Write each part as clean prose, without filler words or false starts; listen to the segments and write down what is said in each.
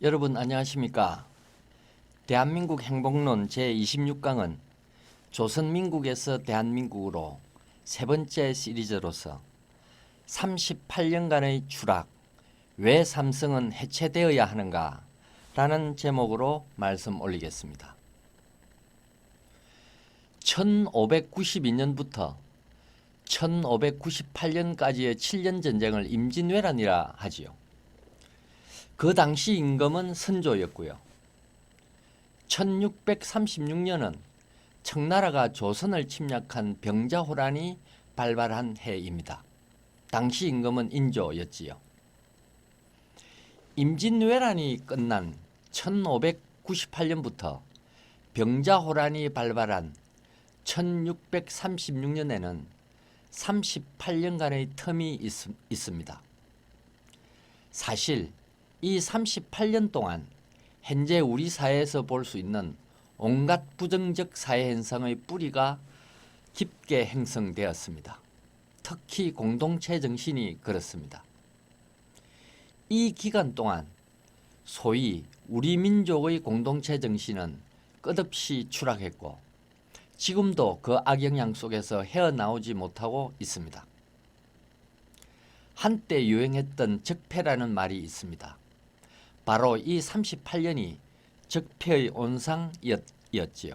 여러분 안녕하십니까? 대한민국 행복론 제26강은 조선민국에서 대한민국으로 세 번째 시리즈로서 38년간의 추락, 왜 삼성은 해체되어야 하는가? 라는 제목으로 말씀 올리겠습니다. 1592년부터 1598년까지의 7년 전쟁을 임진왜란이라 하지요. 그 당시 임금은 선조였고요. 1636년은 청나라가 조선을 침략한 병자호란이 발발한 해입니다. 당시 임금은 인조였지요. 임진왜란이 끝난 1598년부터 병자호란이 발발한 1636년에는 38년간의 텀이 있습니다. 사실 이 38년 동안 현재 우리 사회에서 볼 수 있는 온갖 부정적 사회 현상의 뿌리가 깊게 형성되었습니다. 특히 공동체 정신이 그렇습니다. 이 기간 동안 소위 우리 민족의 공동체 정신은 끝없이 추락했고 지금도 그 악영향 속에서 헤어나오지 못하고 있습니다. 한때 유행했던 적폐라는 말이 있습니다. 바로 이 38년이 적폐의 온상이었지요.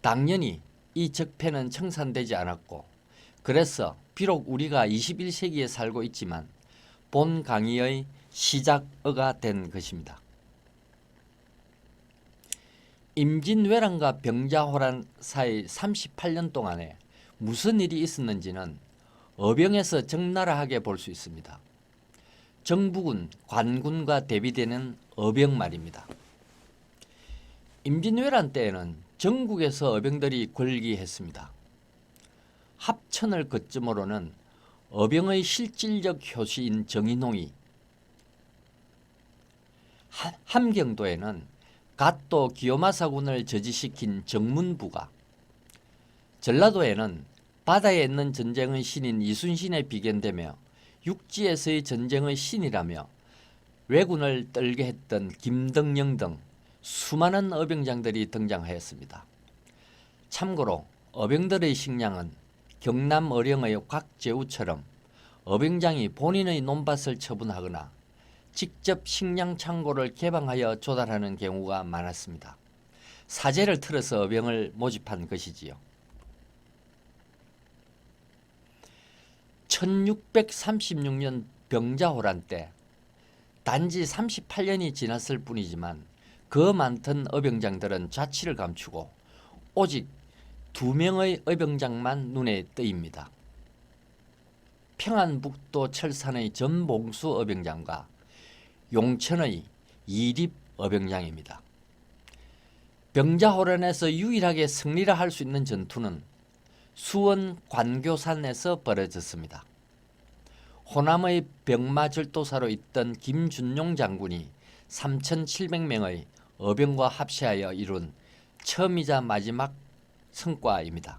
당연히 이 적폐는 청산되지 않았고 그래서 비록 우리가 21세기에 살고 있지만 본 강의의 시작어가 된 것입니다. 임진왜란과 병자호란 사이 38년 동안에 무슨 일이 있었는지는 어병에서 적나라하게 볼 수 있습니다. 정부군, 관군과 대비되는 어병 말입니다. 임진왜란 때에는 전국에서 어병들이 걸기했습니다. 합천을 거점으로는 어병의 실질적 효시인 정인홍이, 함경도에는 갓도 기요마사군을 저지시킨 정문부가, 전라도에는 바다에 있는 전쟁의 신인 이순신에 비견되며 육지에서의 전쟁의 신이라며 왜군을 떨게 했던 김덕령 등 수많은 어병장들이 등장하였습니다. 참고로 어병들의 식량은 경남 어령의 곽재우처럼 어병장이 본인의 논밭을 처분하거나 직접 식량 창고를 개방하여 조달하는 경우가 많았습니다. 사제를 틀어서 어병을 모집한 것이지요. 1636년 병자호란 때 단지 38년이 지났을 뿐이지만 그 많던 어병장들은 자취를 감추고 오직 2명의 어병장만 눈에 띄입니다. 평안북도 철산의 전봉수 어병장과 용천의 이립 어병장입니다. 병자호란에서 유일하게 승리를 할 수 있는 전투는 수원 관교산에서 벌어졌습니다. 호남의 병마절도사로 있던 김준용 장군이 3,700명의 어병과 합세하여 이룬 처음이자 마지막 성과입니다.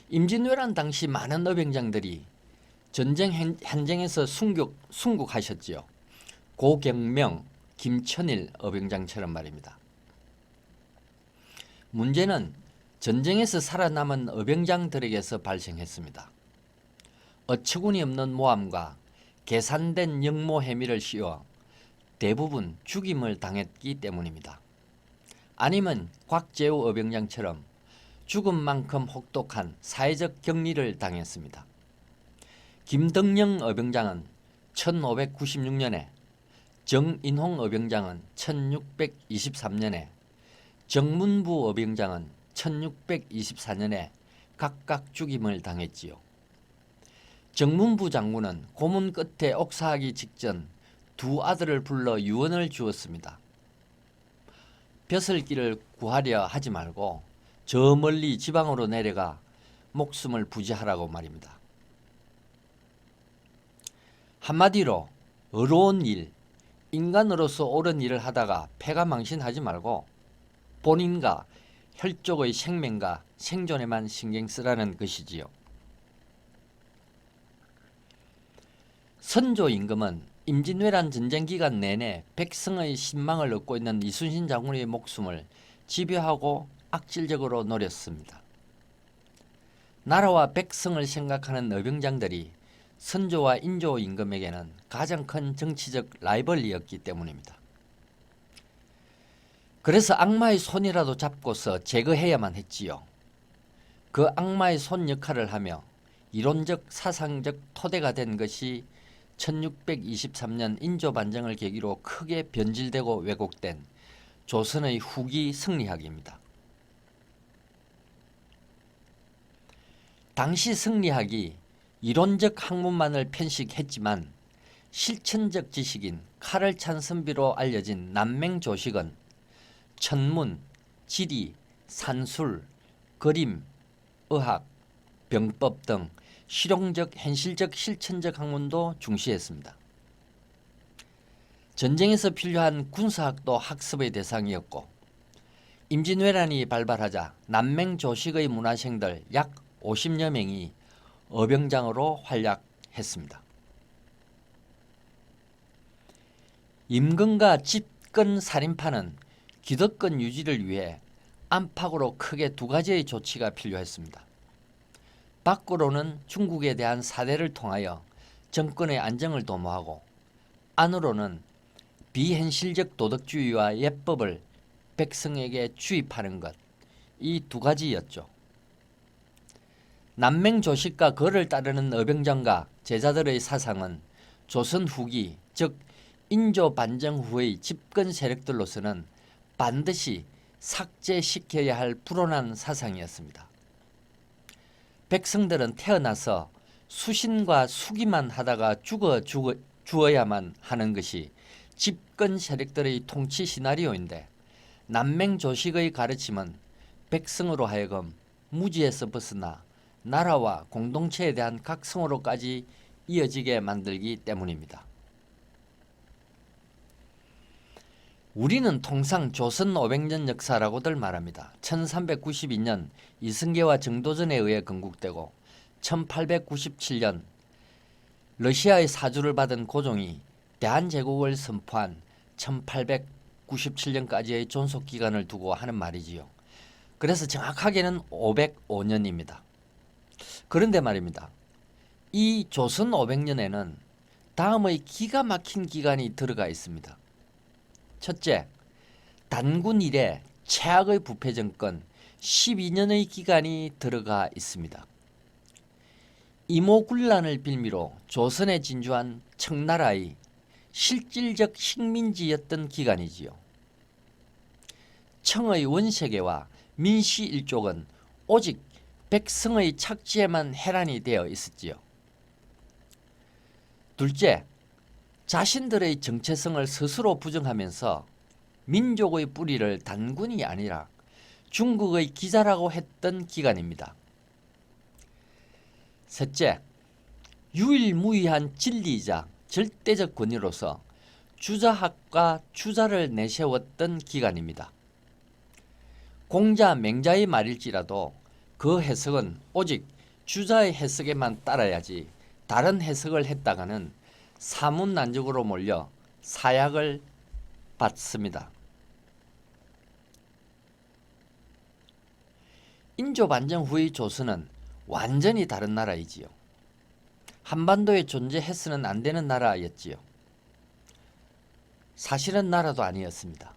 임진왜란 당시 많은 어병장들이 전쟁 현장에서 순국하셨지요. 고경명, 김천일 어병장처럼 말입니다. 문제는 전쟁에서 살아남은 어병장들에게서 발생했습니다. 어처구니 없는 모함과 계산된 역모 행위를 씌워 대부분 죽임을 당했기 때문입니다. 아니면 곽재우 어병장처럼 죽은 만큼 혹독한 사회적 격리를 당했습니다. 김덕령 어병장은 1596년에, 정인홍 어병장은 1623년에, 정문부 어병장은 1624년에 각각 죽임을 당했지요. 정문부 장군은 고문 끝에 옥사하기 직전 두 아들을 불러 유언을 주었습니다. 벼슬길을 구하려 하지 말고 저 멀리 지방으로 내려가 목숨을 부지하라고 말입니다. 한마디로 어려운 일, 인간으로서 옳은 일을 하다가 패가 망신하지 말고 본인과 혈족의 생명과 생존에만 신경 쓰라는 것이지요. 선조 임금은 임진왜란 전쟁 기간 내내 백성의 신망을 얻고 있는 이순신 장군의 목숨을 집요하고 악질적으로 노렸습니다. 나라와 백성을 생각하는 의병장들이 선조와 인조 임금에게는 가장 큰 정치적 라이벌이었기 때문입니다. 그래서 악마의 손이라도 잡고서 제거해야만 했지요. 그 악마의 손 역할을 하며 이론적 사상적 토대가 된 것이 1623년 인조반정을 계기로 크게 변질되고 왜곡된 조선의 후기 승리학입니다. 당시 승리학이 이론적 학문만을 편식했지만 실천적 지식인 카를 찬 선비로 알려진 남맹조식은 천문, 지리, 산술, 그림, 의학, 병법 등 실용적, 현실적, 실천적 학문도 중시했습니다. 전쟁에서 필요한 군사학도 학습의 대상이었고 임진왜란이 발발하자 남맹조식의 문화생들 약 50여 명이 어병장으로 활약했습니다. 임금과 집권 살인파는 기득권 유지를 위해 안팎으로 크게 두 가지의 조치가 필요했습니다. 밖으로는 중국에 대한 사대를 통하여 정권의 안정을 도모하고 안으로는 비현실적 도덕주의와 예법을 백성에게 주입하는 것, 이 두 가지였죠. 남맹조식과 그를 따르는 어병장과 제자들의 사상은 조선 후기, 즉 인조 반정 후의 집권 세력들로서는 반드시 삭제시켜야 할 불온한 사상이었습니다. 백성들은 태어나서 수신과 수기만 하다가 죽어야만 하는 것이 집권 세력들의 통치 시나리오인데 남맹조식의 가르침은 백성으로 하여금 무지에서 벗어나 나라와 공동체에 대한 각성으로까지 이어지게 만들기 때문입니다. 우리는 통상 조선 500년 역사라고들 말합니다. 1392년 이승계와 정도전에 의해 건국되고 1897년 러시아의 사주를 받은 고종이 대한제국을 선포한 1897년까지의 존속기간을 두고 하는 말이지요. 그래서 정확하게는 505년입니다. 그런데 말입니다. 이 조선 500년에는 다음의 기가 막힌 기간이 들어가 있습니다. 첫째, 단군 이래 최악의 부패 정권 12년의 기간이 들어가 있습니다. 이모군란을 빌미로 조선에 진주한 청나라의 실질적 식민지였던 기간이지요. 청의 원세계와 민씨 일족은 오직 백성의 착취에만 해란이 되어 있었지요. 둘째, 자신들의 정체성을 스스로 부정하면서 민족의 뿌리를 단군이 아니라 중국의 기자라고 했던 기간입니다. 셋째, 유일무이한 진리이자 절대적 권위로서 주자학과 주자를 내세웠던 기간입니다. 공자, 맹자의 말일지라도 그 해석은 오직 주자의 해석에만 따라야지 다른 해석을 했다가는 사문난적으로 몰려 사약을 받습니다. 인조 반정 후의 조선은 완전히 다른 나라이지요. 한반도에 존재해서는 안 되는 나라였지요. 사실은 나라도 아니었습니다.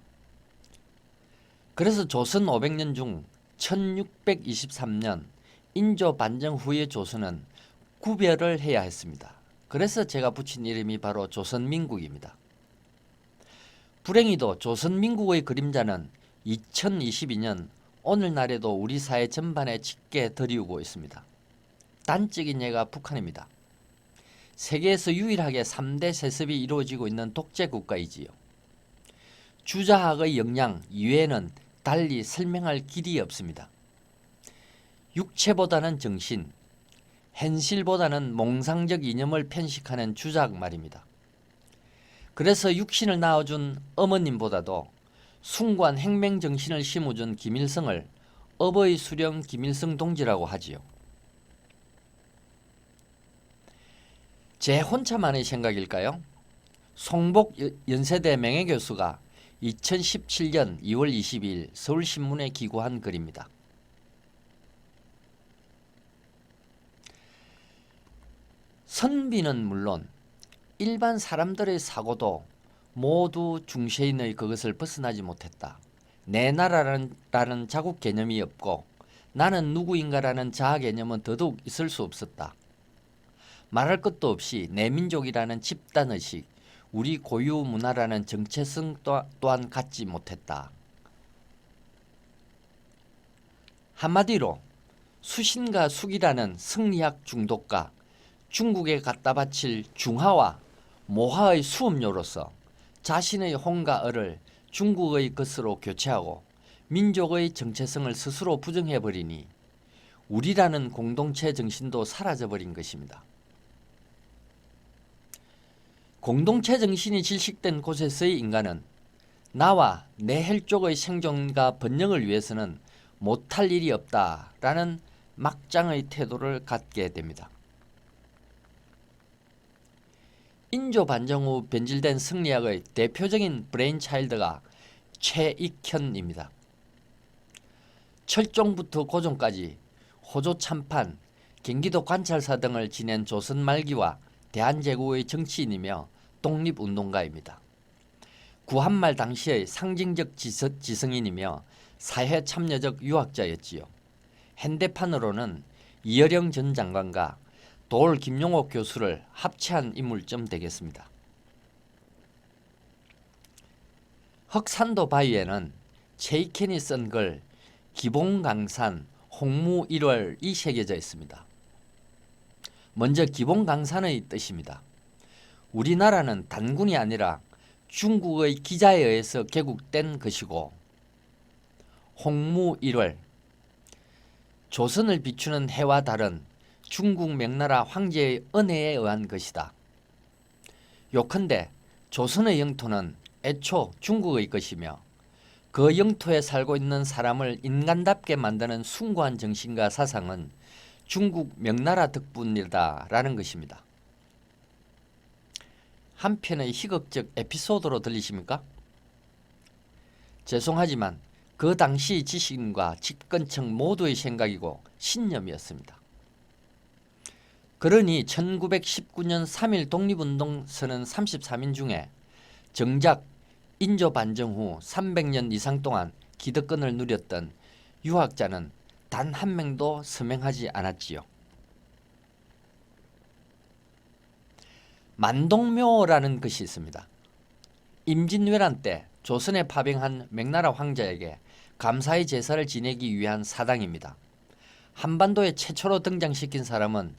그래서 조선 500년 중 1623년 인조 반정 후의 조선은 구별을 해야 했습니다. 그래서 제가 붙인 이름이 바로 조선민국입니다. 불행히도 조선민국의 그림자는 2022년 오늘날에도 우리 사회 전반에 짙게 드리우고 있습니다. 단적인 예가 북한입니다. 세계에서 유일하게 3대 세습이 이루어지고 있는 독재 국가이지요. 주자학의 역량 이외에는 달리 설명할 길이 없습니다. 육체보다는 정신, 현실보다는 몽상적 이념을 편식하는 주자학 말입니다. 그래서 육신을 낳아준 어머님보다도 숭고한 혁명정신을 심어준 김일성을 어버이 수령 김일성 동지라고 하지요. 제 혼자만의 생각일까요? 송복 연세대 명예교수가 2017년 2월 22일 서울신문에 기고한 글입니다. 선비는 물론 일반 사람들의 사고도 모두 중세인의 그것을 벗어나지 못했다. 내 나라라는 자국 개념이 없고 나는 누구인가라는 자아 개념은 더더욱 있을 수 없었다. 말할 것도 없이 내 민족이라는 집단의식, 우리 고유 문화라는 정체성 또한 갖지 못했다. 한마디로 수신과 숙이라는 성리학 중독과 중국에 갖다 바칠 중화와 모화의 수음료로서 자신의 홍과 을을 중국의 것으로 교체하고 민족의 정체성을 스스로 부정해버리니 우리라는 공동체 정신도 사라져버린 것입니다. 공동체 정신이 질식된 곳에서의 인간은 나와 내 혈족의 생존과 번영을 위해서는 못할 일이 없다라는 막장의 태도를 갖게 됩니다. 인조 반정 후 변질된 성리학의 대표적인 브레인차일드가 최익현입니다. 철종부터 고종까지 호조 참판, 경기도 관찰사 등을 지낸 조선 말기와 대한제국의 정치인이며 독립운동가입니다. 구한말 당시의 상징적 지성인이며 사회 참여적 유학자였지요. 현대판으로는 이어령 전 장관과 돌 김용옥 교수를 합체한 인물쯤 되겠습니다. 흑산도 바위에는 최익현이 쓴 글 기봉강산 홍무 1월이 새겨져 있습니다. 먼저 기봉강산의 뜻입니다. 우리나라는 단군이 아니라 중국의 기자에 의해서 개국된 것이고 홍무 1월 조선을 비추는 해와 달은 중국 명나라 황제의 은혜에 의한 것이다. 요컨대 조선의 영토는 애초 중국의 것이며 그 영토에 살고 있는 사람을 인간답게 만드는 숭고한 정신과 사상은 중국 명나라 덕분이다라는 것입니다. 한편의 희극적 에피소드로 들리십니까? 죄송하지만 그 당시 지식인과 집권층 모두의 생각이고 신념이었습니다. 그러니 1919년 3.1 독립운동 선언 33인 중에 정작 인조 반정 후 300년 이상 동안 기득권을 누렸던 유학자는 단 한 명도 서명하지 않았지요. 만동묘라는 것이 있습니다. 임진왜란 때 조선에 파병한 명나라 황제에게 감사의 제사를 지내기 위한 사당입니다. 한반도에 최초로 등장시킨 사람은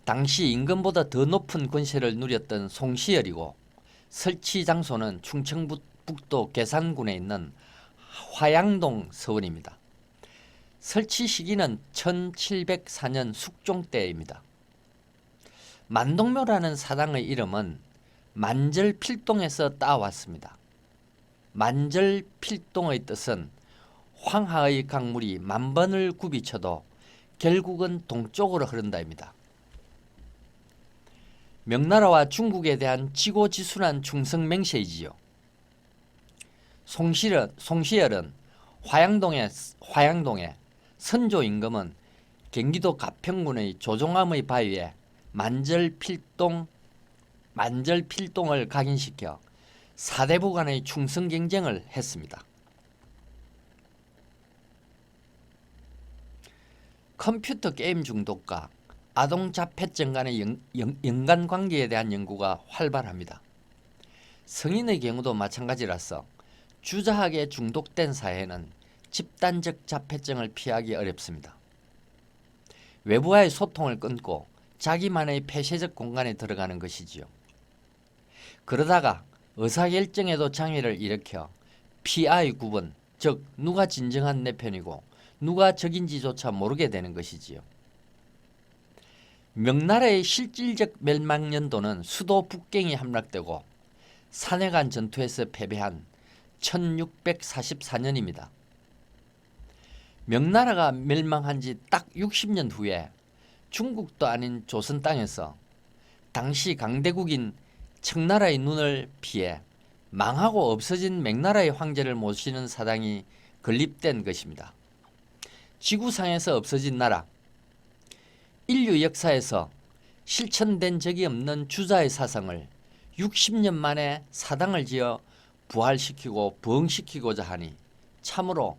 당시 임금보다 더 높은 권세를 누렸던 송시열이고 설치 장소는 충청북도 계산군에 있는 화양동 서원입니다. 설치 시기는 1704년 숙종 때입니다. 만동묘라는 사당의 이름은 만절필동에서 따왔습니다. 만절필동의 뜻은 황하의 강물이 만번을 굽이쳐도 결국은 동쪽으로 흐른다입니다. 명나라와 중국에 대한 지고지순한 충성 맹세이지요. 송시열은 화양동에 선조 임금은 경기도 가평군의 조종암의 바위에 만절필동을 각인시켜 사대부 간의 충성 경쟁을 했습니다. 컴퓨터 게임 중독과 아동 자폐증 간의 연관관계에 대한 연구가 활발합니다. 성인의 경우도 마찬가지라서 주자하게 중독된 사회는 집단적 자폐증을 피하기 어렵습니다. 외부와의 소통을 끊고 자기만의 폐쇄적 공간에 들어가는 것이지요. 그러다가 의사결정에도 장애를 일으켜 PI 구분, 즉 누가 진정한 내 편이고 누가 적인지조차 모르게 되는 것이지요. 명나라의 실질적 멸망 연도는 수도 북경이 함락되고 산해관 전투에서 패배한 1644년입니다. 명나라가 멸망한 지 딱 60년 후에 중국도 아닌 조선 땅에서 당시 강대국인 청나라의 눈을 피해 망하고 없어진 맥나라의 황제를 모시는 사당이 건립된 것입니다. 지구상에서 없어진 나라, 인류 역사에서 실천된 적이 없는 주자의 사상을 60년 만에 사당을 지어 부활시키고 부흥시키고자 하니 참으로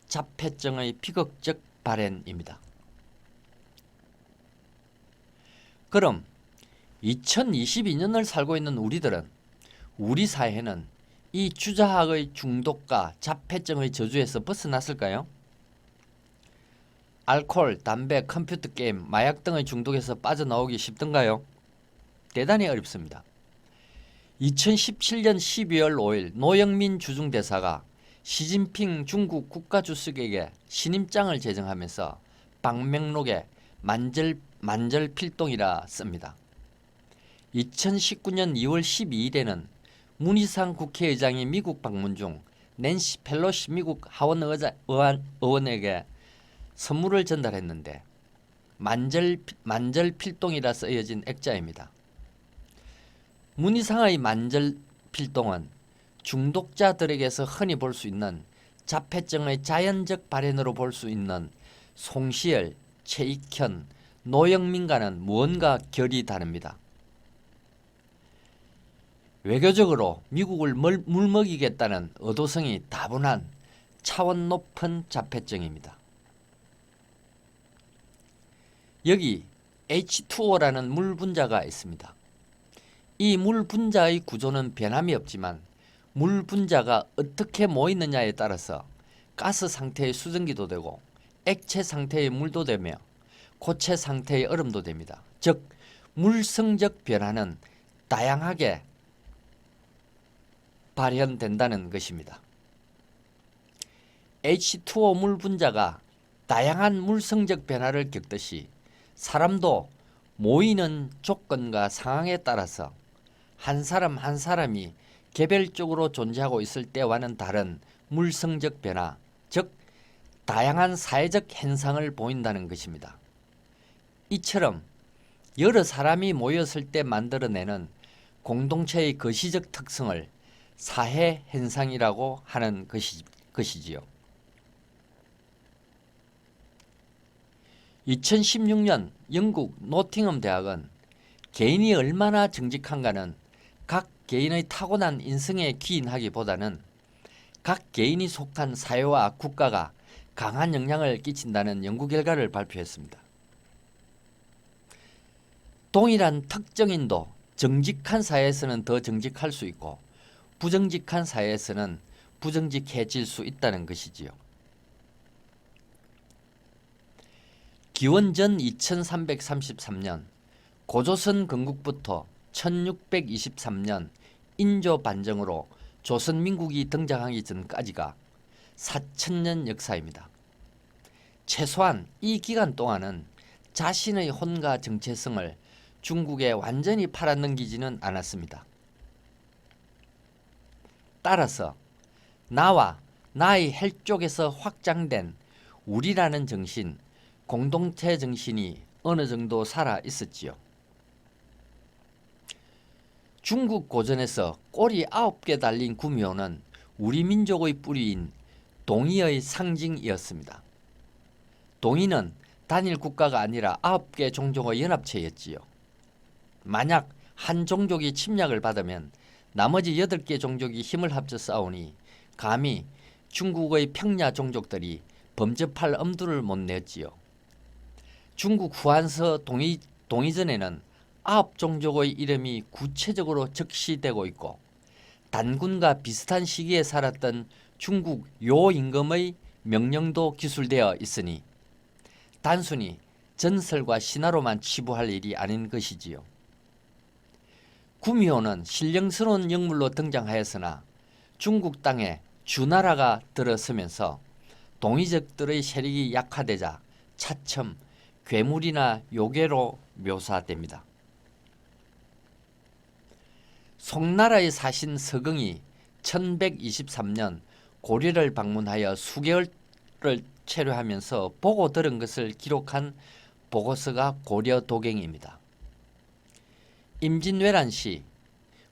자폐증의 비극적 발현입니다. 그럼 2022년을 살고 있는 우리들은, 우리 사회는 이 주자학의 중독과 자폐증의 저주에서 벗어났을까요? 알코올, 담배, 컴퓨터 게임, 마약 등의 중독에서 빠져나오기 쉽던가요? 대단히 어렵습니다. 2017년 12월 5일 노영민 주중대사가 시진핑 중국 국가주석에게 신임장을 제정하면서 방명록에 만절필동이라 씁니다. 2019년 2월 12일에는 문희상 국회의장이 미국 방문 중 낸시 펠로시 미국 하원 의원에게 선물을 전달했는데 만절필동이라 쓰여진 액자입니다. 문희상의 만절필동은 중독자들에게서 흔히 볼 수 있는 자폐증의 자연적 발현으로 볼 수 있는 송시열, 최익현, 노영민과는 무언가 결이 다릅니다. 외교적으로 미국을 물먹이겠다는 의도성이 다분한 차원 높은 자폐증입니다. 여기 H2O라는 물 분자가 있습니다. 이 물 분자의 구조는 변함이 없지만 물 분자가 어떻게 모이느냐에 따라서 가스 상태의 수증기도 되고 액체 상태의 물도 되며 고체 상태의 얼음도 됩니다. 즉 물성적 변화는 다양하게 발현된다는 것입니다. H2O 물 분자가 다양한 물성적 변화를 겪듯이 사람도 모이는 조건과 상황에 따라서 한 사람 한 사람이 개별적으로 존재하고 있을 때와는 다른 물성적 변화, 즉 다양한 사회적 현상을 보인다는 것입니다. 이처럼 여러 사람이 모였을 때 만들어내는 공동체의 거시적 특성을 사회 현상이라고 하는 것이지요. 2016년 영국 노팅엄 대학은 개인이 얼마나 정직한가는 각 개인의 타고난 인성에 기인하기보다는 각 개인이 속한 사회와 국가가 강한 영향을 끼친다는 연구 결과를 발표했습니다. 동일한 특정인도 정직한 사회에서는 더 정직할 수 있고 부정직한 사회에서는 부정직해질 수 있다는 것이지요. 기원전 2333년 고조선 건국부터 1623년 인조 반정으로 조선민국이 등장하기 전까지가 4000년 역사입니다. 최소한 이 기간 동안은 자신의 혼과 정체성을 중국에 완전히 팔아넘기지는 않았습니다. 따라서 나와 나의 혈족에서 확장된 우리라는 정신, 공동체 정신이 어느 정도 살아 있었지요. 중국 고전에서 꼬리 9개 달린 구미호는 우리 민족의 뿌리인 동이의 상징이었습니다. 동이는 단일 국가가 아니라 9개 종족의 연합체였지요. 만약 한 종족이 침략을 받으면 나머지 8개 종족이 힘을 합쳐 싸우니 감히 중국의 평야 종족들이 범접할 엄두를 못 냈지요. 중국 후한서 동이전에는 9종족의 이름이 구체적으로 적시되고 있고 단군과 비슷한 시기에 살았던 중국 요임금의 명령도 기술되어 있으니 단순히 전설과 신화로만 치부할 일이 아닌 것이지요. 구미호는 신령스러운 영물로 등장하였으나 중국 땅에 주나라가 들어서면서 동이족들의 세력이 약화되자 차츰 괴물이나 요괴로 묘사됩니다. 송나라의 사신 서경이 1123년 고려를 방문하여 수개월을 체류하면서 보고 들은 것을 기록한 보고서가 고려도경입니다. 임진왜란 시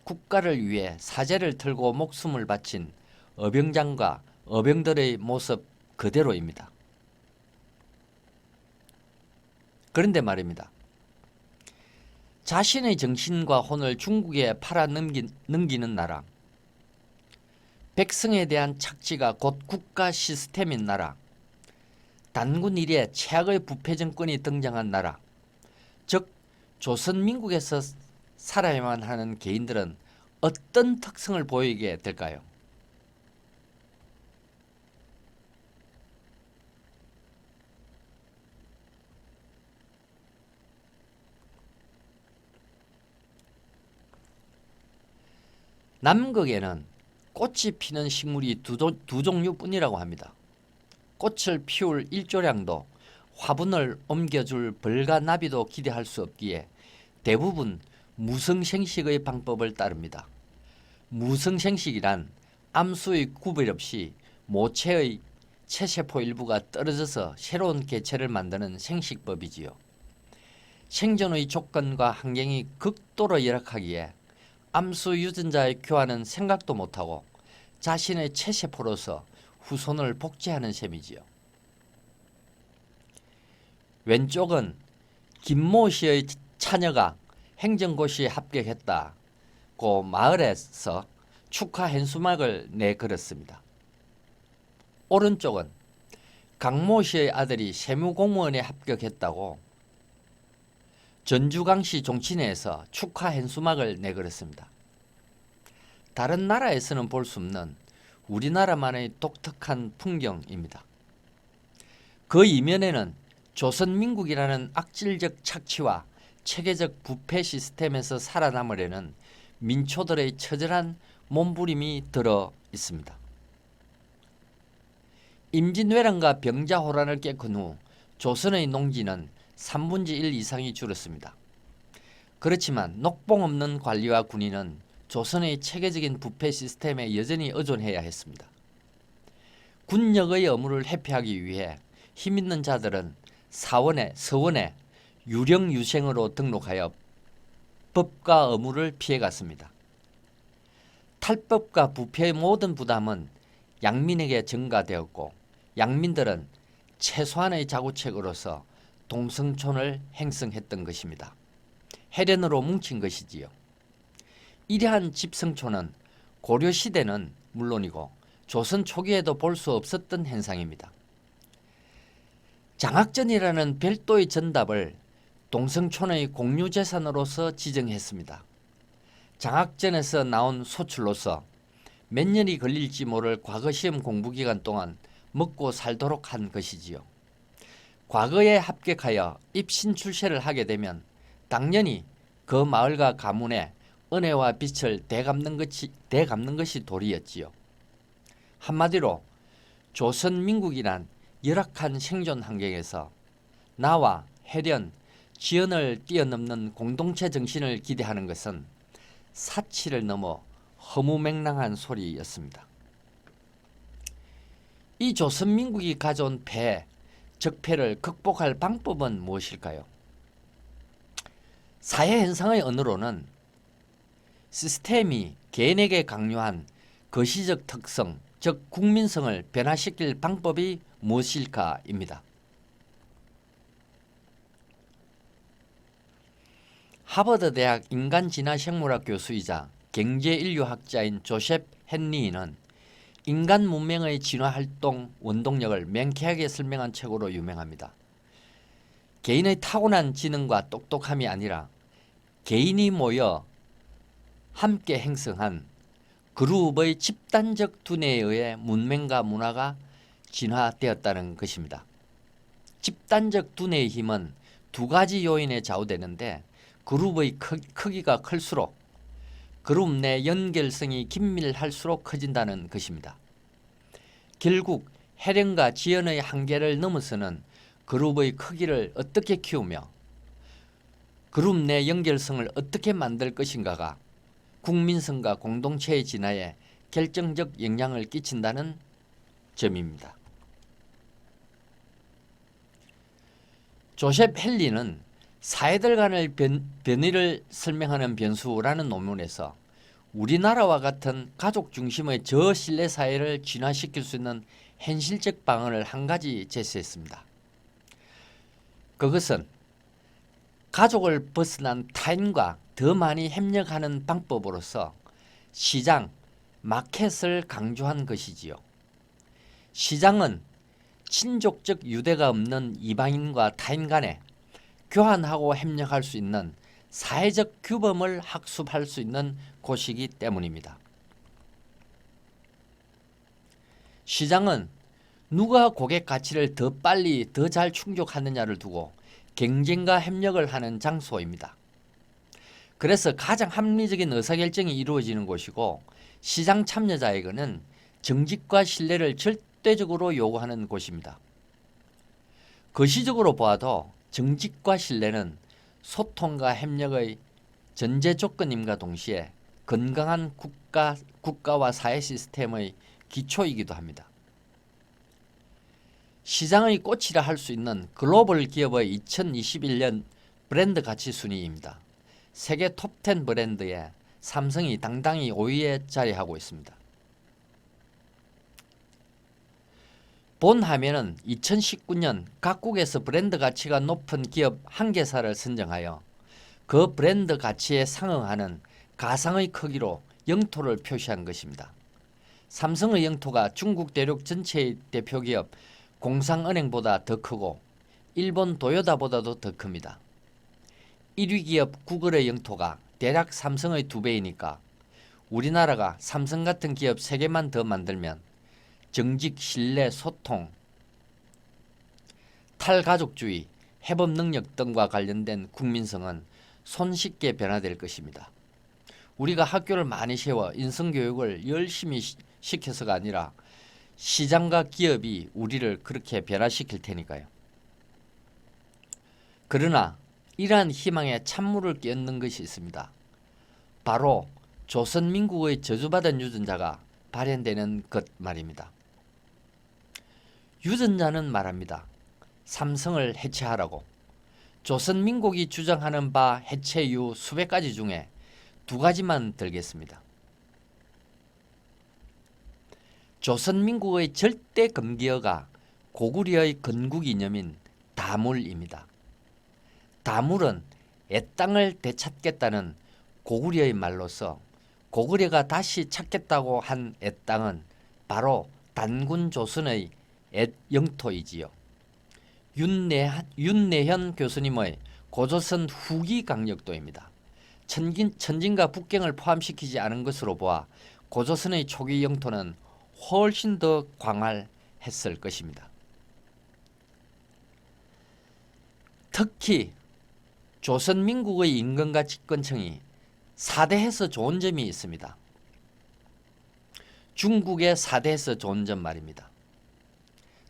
국가를 위해 사제를 털고 목숨을 바친 어병장과 어병들의 모습 그대로입니다. 그런데 말입니다. 자신의 정신과 혼을 중국에 팔아 넘기는 나라, 백성에 대한 착취가 곧 국가 시스템인 나라, 단군 이래 최악의 부패 정권이 등장한 나라, 즉 조선민국에서 살아야만 하는 개인들은 어떤 특성을 보이게 될까요? 남극에는 꽃이 피는 식물이 두 종류뿐이라고 합니다. 꽃을 피울 일조량도 화분을 옮겨줄 벌과 나비도 기대할 수 없기에 대부분 무성생식의 방법을 따릅니다. 무성생식이란 암수의 구별 없이 모체의 체세포 일부가 떨어져서 새로운 개체를 만드는 생식법이지요. 생존의 조건과 환경이 극도로 열악하기에 암수 유전자의 교환은 생각도 못하고 자신의 체세포로서 후손을 복제하는 셈이지요. 왼쪽은 김모 씨의 차녀가 행정고시에 합격했다고 마을에서 축하 현수막을 내걸었습니다. 오른쪽은 강모 씨의 아들이 세무공무원에 합격했다고 전주광시 종친회에서 축하 현수막을 내걸었습니다. 다른 나라에서는 볼 수 없는 우리나라만의 독특한 풍경입니다. 그 이면에는 조선민국이라는 악질적 착취와 체계적 부패 시스템에서 살아남으려는 민초들의 처절한 몸부림이 들어 있습니다. 임진왜란과 병자호란을 깼건 후 조선의 농지는 3분의 1 이상이 줄었습니다. 그렇지만 녹봉 없는 관리와 군인은 조선의 체계적인 부패 시스템에 여전히 의존해야 했습니다. 군역의 의무를 회피하기 위해 힘있는 자들은 서원에 유령유생으로 등록하여 법과 의무를 피해갔습니다. 탈법과 부패의 모든 부담은 양민에게 전가되었고 양민들은 최소한의 자구책으로서 동성촌을 행성했던 것입니다. 해련으로 뭉친 것이지요. 이러한 집성촌은 고려시대는 물론이고 조선 초기에도 볼 수 없었던 현상입니다. 장학전이라는 별도의 전답을 동성촌의 공유재산으로서 지정했습니다. 장학전에서 나온 소출로서 몇 년이 걸릴지 모를 과거시험 공부기간 동안 먹고 살도록 한 것이지요. 과거에 합격하여 입신출세를 하게 되면 당연히 그 마을과 가문에 은혜와 빛을 되갚는 것이 도리였지요. 한마디로 조선민국이란 열악한 생존 환경에서 나와 해련, 지연을 뛰어넘는 공동체 정신을 기대하는 것은 사치를 넘어 허무맹랑한 소리였습니다. 이 조선민국이 가져온 적폐를 극복할 방법은 무엇일까요? 사회현상의 언어로는 시스템이 개인에게 강요한 거시적 특성, 즉 국민성을 변화시킬 방법이 무엇일까입니다. 하버드 대학 인간진화생물학 교수이자 경제인류학자인 조셉 헨리는 인간 문명의 진화활동 원동력을 명쾌하게 설명한 책으로 유명합니다. 개인의 타고난 지능과 똑똑함이 아니라 개인이 모여 함께 형성한 그룹의 집단적 두뇌에 의해 문명과 문화가 진화되었다는 것입니다. 집단적 두뇌의 힘은 두 가지 요인에 좌우되는데 그룹의 크기가 클수록 그룹 내 연결성이 긴밀할수록 커진다는 것입니다. 결국 해령과 지연의 한계를 넘어서는 그룹의 크기를 어떻게 키우며 그룹 내 연결성을 어떻게 만들 것인가가 국민성과 공동체의 진화에 결정적 영향을 끼친다는 점입니다. 조셉 헨리는 사회들 간의 변이를 설명하는 변수라는 논문에서 우리나라와 같은 가족 중심의 저신뢰 사회를 진화시킬 수 있는 현실적 방안을 한 가지 제시했습니다. 그것은 가족을 벗어난 타인과 더 많이 협력하는 방법으로서 시장, 마켓을 강조한 것이지요. 시장은 친족적 유대가 없는 이방인과 타인 간에 교환하고 협력할 수 있는 사회적 규범을 학습할 수 있는 곳이기 때문입니다. 시장은 누가 고객 가치를 더 빨리 더 잘 충족하느냐를 두고 경쟁과 협력을 하는 장소입니다. 그래서 가장 합리적인 의사결정이 이루어지는 곳이고 시장 참여자에게는 정직과 신뢰를 절대적으로 요구하는 곳입니다. 거시적으로 보아도 정직과 신뢰는 소통과 협력의 전제 조건임과 동시에 건강한 국가와 사회 시스템의 기초이기도 합니다. 시장의 꽃이라 할 수 있는 글로벌 기업의 2021년 브랜드 가치 순위입니다. 세계 톱10 브랜드에 삼성이 당당히 5위에 자리하고 있습니다. 본 화면은 2019년 각국에서 브랜드 가치가 높은 기업 1개사를 선정하여 그 브랜드 가치에 상응하는 가상의 크기로 영토를 표시한 것입니다. 삼성의 영토가 중국 대륙 전체의 대표기업 공상은행보다 더 크고 일본 도요타보다도 더 큽니다. 1위 기업 구글의 영토가 대략 삼성의 2배이니까 우리나라가 삼성 같은 기업 3개만 더 만들면 정직, 신뢰, 소통, 탈가족주의, 해법 능력 등과 관련된 국민성은 손쉽게 변화될 것입니다. 우리가 학교를 많이 세워 인성교육을 열심히 시켜서가 아니라 시장과 기업이 우리를 그렇게 변화시킬 테니까요. 그러나 이러한 희망에 찬물을 끼얹는 것이 있습니다. 바로 조선민국의 저주받은 유전자가 발현되는 것 말입니다. 유전자는 말합니다. 삼성을 해체하라고. 조선민국이 주장하는 바 해체 이유 수백 가지 중에 2가지만 들겠습니다. 조선민국의 절대 금기어가 고구려의 건국 이념인 다물입니다. 다물은 애땅을 되찾겠다는 고구려의 말로서 고구려가 다시 찾겠다고 한 애땅은 바로 단군 조선의 영토이지요. 윤내현 교수님의 고조선 후기 강력도입니다. 천진과 북경을 포함시키지 않은 것으로 보아 고조선의 초기 영토는 훨씬 더 광활했을 것입니다. 특히 조선민국의 임금과 집권층이 4대에서 좋은 점이 있습니다. 중국의 4대에서 좋은 점 말입니다.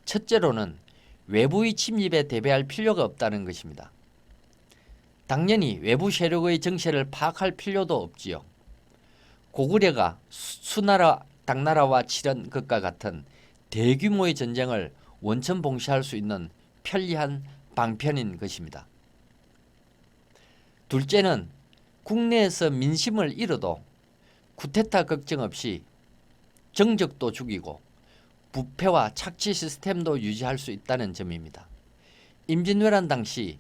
첫째로는 외부의 침입에 대비할 필요가 없다는 것입니다. 당연히 외부 세력의 정세를 파악할 필요도 없지요. 고구려가 수나라, 당나라와 치른 것과 같은 대규모의 전쟁을 원천봉쇄할 수 있는 편리한 방편인 것입니다. 둘째는 국내에서 민심을 잃어도 쿠데타 걱정 없이 정적도 죽이고 부패와 착취 시스템도 유지할 수 있다는 점입니다. 임진왜란 당시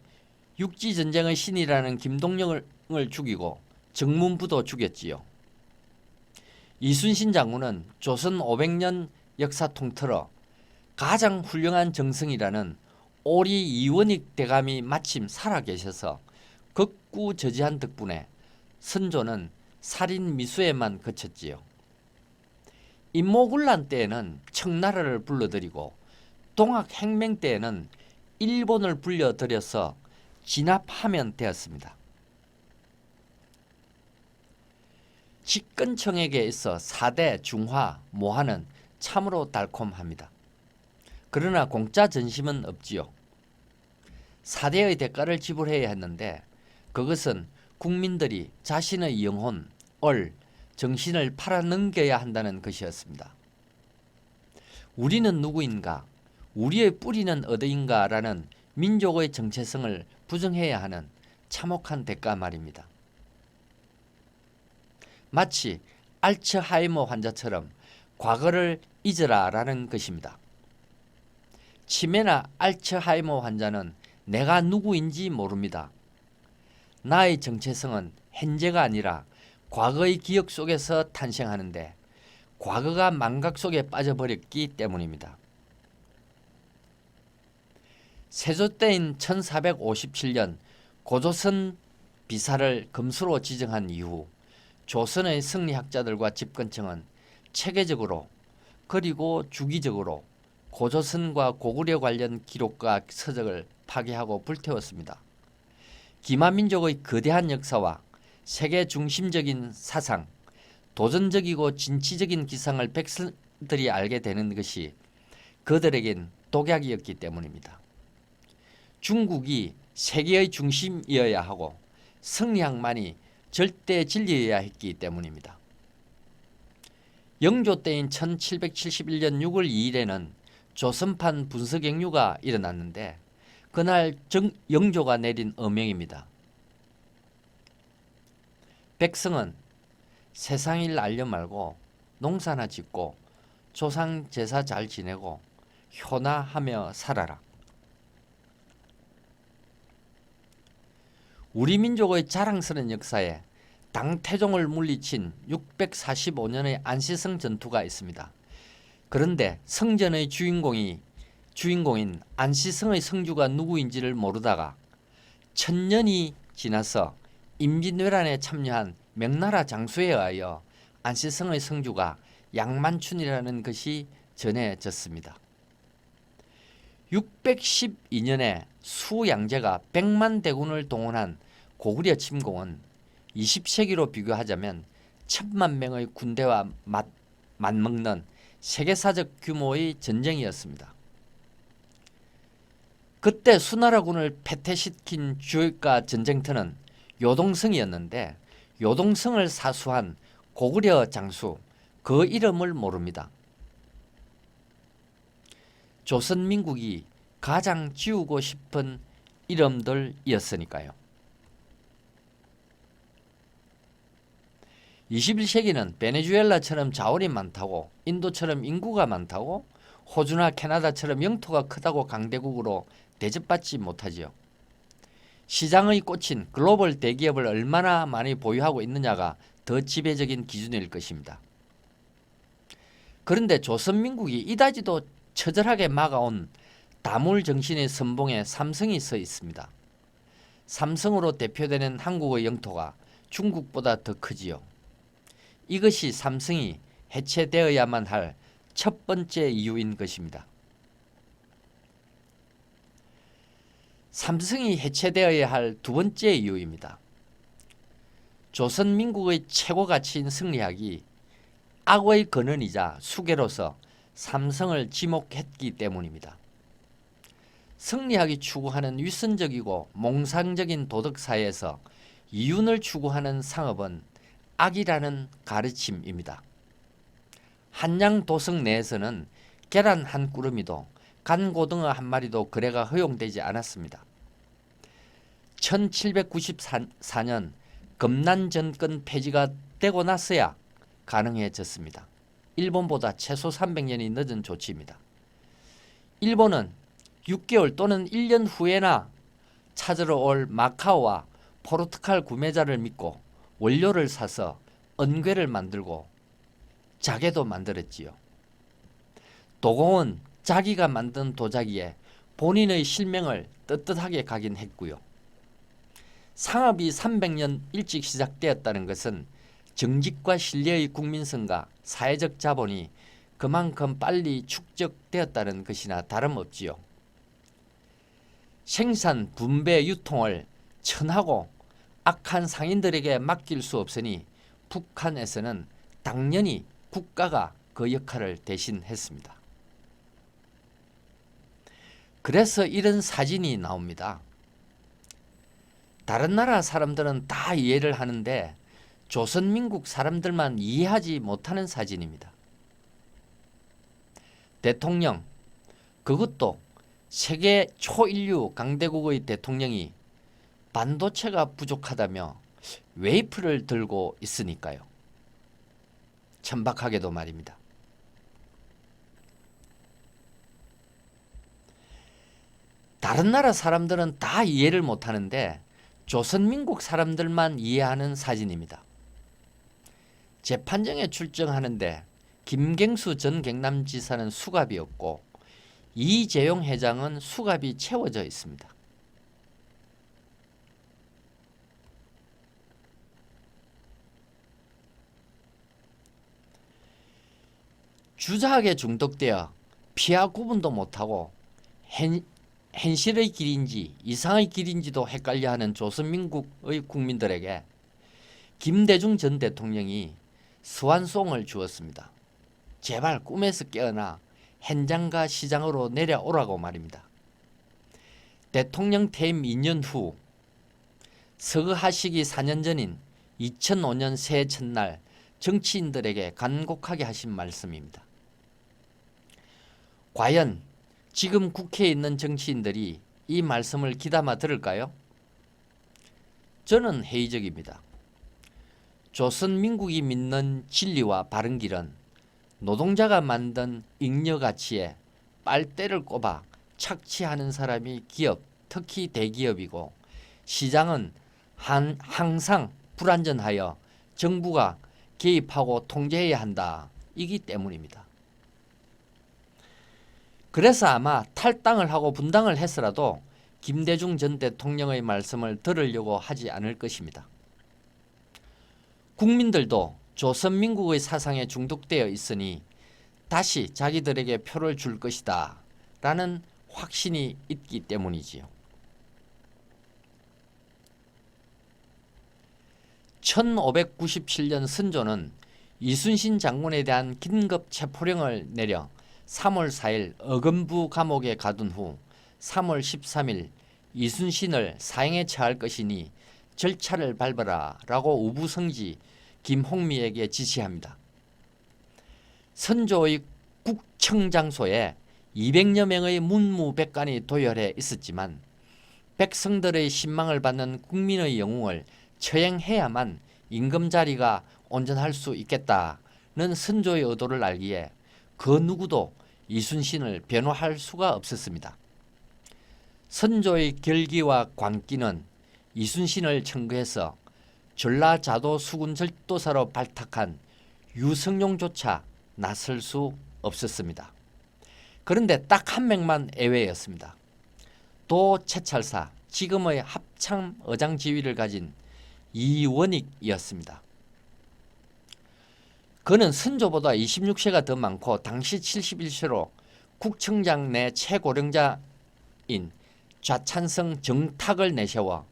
육지전쟁의 신이라는 김동령을 죽이고 정문부도 죽였지요. 이순신 장군은 조선 500년 역사 통틀어 가장 훌륭한 정승이라는 오리 이원익 대감이 마침 살아계셔서 극구저지한 덕분에 선조는 살인 미수에만 그쳤지요. 임모군란 때에는 청나라를 불러들이고 동학혁명 때에는 일본을 불려들여서 진압하면 되었습니다. 집권청에게 있어 4대 중화, 모화는 참으로 달콤합니다. 그러나 공짜 전심은 없지요. 4대의 대가를 지불해야 했는데 그것은 국민들이 자신의 영혼, 정신을 팔아넘겨야 한다는 것이었습니다. 우리는 누구인가? 우리의 뿌리는 어디인가? 라는 민족의 정체성을 부정해야 하는 참혹한 대가 말입니다. 마치 알츠하이머 환자처럼 과거를 잊으라라는 것입니다. 치매나 알츠하이머 환자는 내가 누구인지 모릅니다. 나의 정체성은 현재가 아니라 과거의 기억 속에서 탄생하는데 과거가 망각 속에 빠져버렸기 때문입니다. 세조 때인 1457년 고조선 비사를 검수로 지정한 이후 조선의 승리학자들과 집권층은 체계적으로 그리고 주기적으로 고조선과 고구려 관련 기록과 서적을 파괴하고 불태웠습니다. 기마민족의 거대한 역사와 세계 중심적인 사상, 도전적이고 진취적인 기상을 백성들이 알게 되는 것이 그들에겐 독약이었기 때문입니다. 중국이 세계의 중심이어야 하고 성리학만이 절대 진리여야 했기 때문입니다. 영조 때인 1771년 6월 2일에는 조선판 분서경유가 일어났는데 그날 영조가 내린 어명입니다. 백성은 세상일 알려 말고 농사나 짓고 조상 제사 잘 지내고 효나하며 살아라. 우리 민족의 자랑스러운 역사에 당태종을 물리친 645년의 안시성 전투가 있습니다. 그런데 성전의 주인공인 안시성의 성주가 누구인지를 모르다가 1000년이 지나서 임진왜란에 참여한 명나라 장수에 의하여 안시성의 성주가 양만춘이라는 것이 전해졌습니다. 612년에 수양제가 100만 대군을 동원한 고구려 침공은 20세기로 비교하자면 1000만 명의 군대와 맞먹는 세계사적 규모의 전쟁이었습니다. 그때 수나라군을 패퇴시킨 주요가 전쟁터는 요동성이었는데 요동성을 사수한 고구려 장수 그 이름을 모릅니다. 조선민국이 가장 지우고 싶은 이름들이었으니까요. 21세기는 베네수엘라처럼 자원이 많다고 인도처럼 인구가 많다고 호주나 캐나다처럼 영토가 크다고 강대국으로 대접받지 못하지요. 시장의 꽃인 글로벌 대기업을 얼마나 많이 보유하고 있느냐가 더 지배적인 기준일 것입니다. 그런데 조선민국이 이다지도 처절하게 막아온 다물 정신의 선봉에 삼성이 서 있습니다. 삼성으로 대표되는 한국의 영토가 중국보다 더 크지요. 이것이 삼성이 해체되어야만 할 첫 번째 이유인 것입니다. 삼성이 해체되어야 할 두 번째 이유입니다. 조선민국의 최고 가치인 승리학이 악의 근원이자 수괴로서 삼성을 지목했기 때문입니다. 승리학이 추구하는 위선적이고 몽상적인 도덕사회에서 이윤을 추구하는 상업은 악이라는 가르침입니다. 한양 도성 내에서는 계란 한 꾸러미도 간고등어 한 마리도 거래가 허용되지 않았습니다. 1794년 금난정권 폐지가 되고 나서야 가능해졌습니다. 일본보다 최소 300년이 늦은 조치입니다. 일본은 6개월 또는 1년 후에나 찾으러 올 마카오와 포르투갈 구매자를 믿고 원료를 사서 은괴를 만들고 자개도 만들었지요. 도공은 자기가 만든 도자기에 본인의 실명을 떳떳하게 각인했고요. 상업이 300년 일찍 시작되었다는 것은 정직과 신뢰의 국민성과 사회적 자본이 그만큼 빨리 축적되었다는 것이나 다름없지요. 생산, 분배, 유통을 천하고 악한 상인들에게 맡길 수 없으니 북한에서는 당연히 국가가 그 역할을 대신했습니다. 그래서 이런 사진이 나옵니다. 다른 나라 사람들은 다 이해를 하는데 조선민국 사람들만 이해하지 못하는 사진입니다. 대통령, 그것도 세계 초인류 강대국의 대통령이 반도체가 부족하다며 웨이프를 들고 있으니까요. 천박하게도 말입니다. 다른 나라 사람들은 다 이해를 못하는데 조선민국 사람들만 이해하는 사진입니다. 재판정에 출정하는데 김경수 전 경남지사는 수갑이었고 이재용 회장은 수갑이 채워져 있습니다. 주작에 중독되어 피하 구분도 못하고 현실의 길인지 이상의 길인지도 헷갈려하는 조선민국의 국민들에게 김대중 전 대통령이 스완송을 주었습니다. 제발 꿈에서 깨어나 현장과 시장으로 내려오라고 말입니다. 대통령 퇴임 2년 후 서거하시기 4년 전인 2005년 새해 첫날 정치인들에게 간곡하게 하신 말씀입니다. 과연 지금 국회에 있는 정치인들이 이 말씀을 귀담아 들을까요? 저는 회의적입니다. 조선민국이 믿는 진리와 바른 길은 노동자가 만든 잉여가치에 빨대를 꼽아 착취하는 사람이 기업, 특히 대기업이고 시장은 항상 불안전하여 정부가 개입하고 통제해야 한다. 이기 때문입니다. 그래서 아마 탈당을 하고 분당을 했으라도 김대중 전 대통령의 말씀을 들으려고 하지 않을 것입니다. 국민들도 조선민국의 사상에 중독되어 있으니 다시 자기들에게 표를 줄 것이다 라는 확신이 있기 때문이지요. 1597년 선조는 이순신 장군에 대한 긴급 체포령을 내려 3월 4일 어금부 감옥에 가둔 후 3월 13일 이순신을 사형에 처할 것이니 절차를 밟아라 라고 우부성지 김홍미에게 지시합니다. 선조의 국청장소에 200여 명의 문무백관이 도열해 있었지만 백성들의 신망을 받는 국민의 영웅을 처형해야만 임금 자리가 온전할 수 있겠다는 선조의 의도를 알기에 그 누구도 이순신을 변호할 수가 없었습니다. 선조의 결기와 광기는 이순신을 청구해서 전라자도 수군절도사로 발탁한 유성룡조차 나설 수 없었습니다. 그런데 딱 한 명만 예외였습니다. 도채찰사, 지금의 합참 의장 지위를 가진 이원익이었습니다. 그는 선조보다 26세가 더 많고 당시 71세로 국청장 내 최고령자인 좌찬성 정탁을 내세워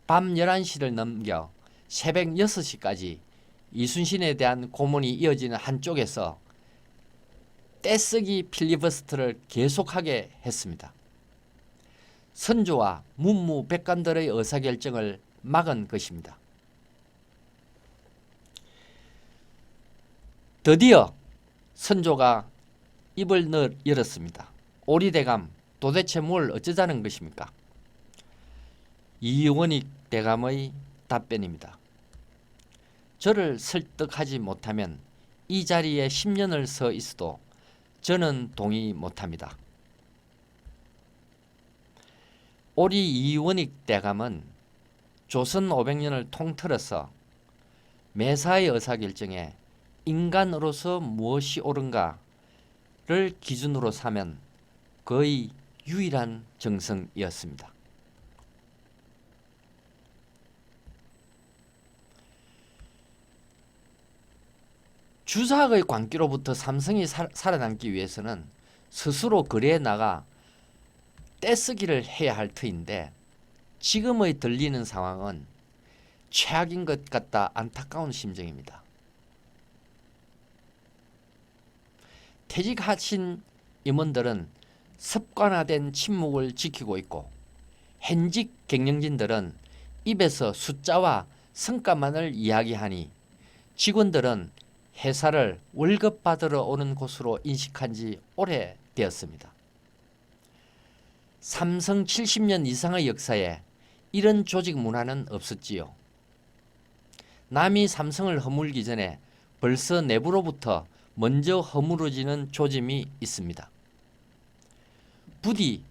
밤 11시를 넘겨 새벽 6시까지 이순신에 대한 고문이 이어지는 한쪽에서 떼쓰기 필리버스터를 계속하게 했습니다. 선조와 문무백관들의 의사결정을 막은 것입니다. 드디어 선조가 입을 열었습니다. 오리대감, 도대체 뭘 어쩌자는 것입니까? 이원익 대감의 답변입니다. 저를 설득하지 못하면 이 자리에 10년을 서 있어도 저는 동의 못합니다. 오리 이원익 대감은 조선 500년을 통틀어서 매사의 의사결정에 인간으로서 무엇이 옳은가를 기준으로 삼은 거의 유일한 정성이었습니다. 주사학의 광기로부터 삼성이 살아남기 위해서는 스스로 거리에 나가 떼쓰기를 해야 할 터인데 지금의 들리는 상황은 최악인 것 같다 안타까운 심정입니다. 퇴직하신 임원들은 습관화된 침묵을 지키고 있고 현직 경영진들은 입에서 숫자와 성과만을 이야기하니 직원들은 회사를 월급 받으러 오는 곳으로 인식한 지 오래되었습니다. 삼성 70년 이상의 역사에 이런 조직 문화는 없었지요. 남이 삼성을 허물기 전에 벌써 내부로부터 먼저 허물어지는 조짐이 있습니다. 부디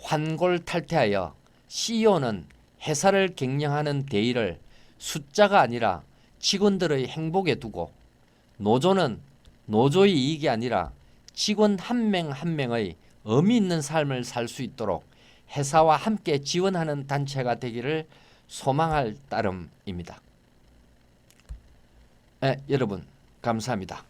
환골탈태하여 CEO는 회사를 경영하는 대의를 숫자가 아니라 직원들의 행복에 두고, 노조는 노조의 이익이 아니라 직원 한 명 한 명의 의미 있는 삶을 살 수 있도록 회사와 함께 지원하는 단체가 되기를 소망할 따름입니다. 여러분 감사합니다.